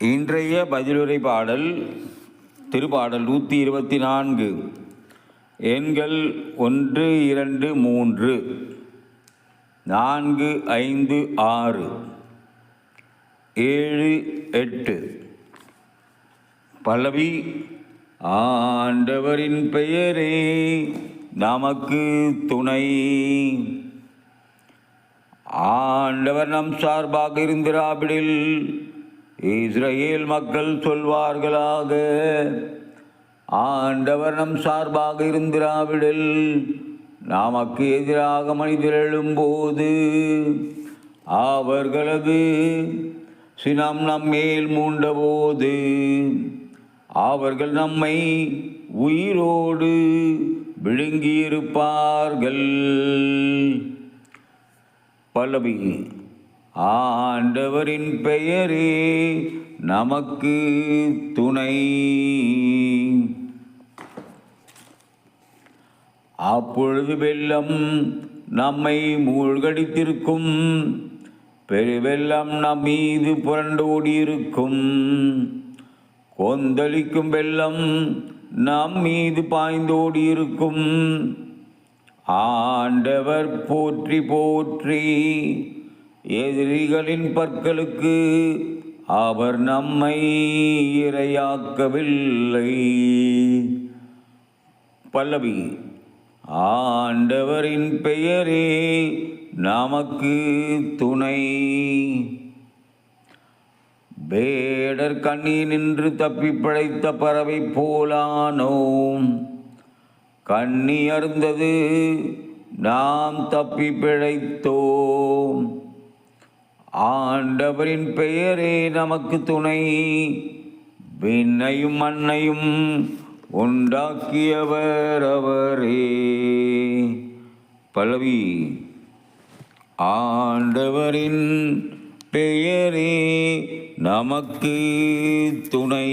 இன்றைய பதிலுரை பாடல் திருப்பாடல் 124. எண்கள் 1, 2, 3, 4, 5, 6, 7, 8. பல்லவி. ஆண்டவரின் பெயரே நமக்கு துணை. ஆண்டவர் நம் சார்பாக இருந்திராவிடில் இஸ்ரவேல் மக்கள் சொல்வார்களாக. ஆண்டவர் நம் சார்பாக இருந்திராவிடில் நமக்கு எதிராக மனிதர் எழும்போது அவர்களது சினம் நம்மேல் மூண்டபோது அவர்கள் நம்மை உயிரோடு விழுங்கியிருப்பார்கள். பல்லவி. ஆண்டவரின் பெயரே நமக்கு துணை. அப்பொழுது வெள்ளம் நம்மை மூழ்கடித்திருக்கும், பெருவெள்ளம் நம் மீது புரண்டோடியிருக்கும். கொந்தளிக்கும் வெள்ளம் நம் மீது பாய்ந்தோடியிருக்கும். ஆண்டவர் போற்றி போற்றி, எதிரிகளின் பற்களுக்கு அவர் நம்மை இரையாக்கவில்லை. பல்லவி. ஆண்டவரின் பெயரே நமக்கு துணை. வேடர் கண்ணீர் நின்று தப்பி பிழைத்த பறவை போலானோம். கண்ணி அருந்தது, நாம் தப்பி பிழைத்தோம். ஆண்டவரின் பெயரே நமக்கு துணை. விண்ணையும் மண்ணையும் உண்டாக்கியவர் அவரே. பல்லவி. ஆண்டவரின் பெயரே நமக்கு துணை.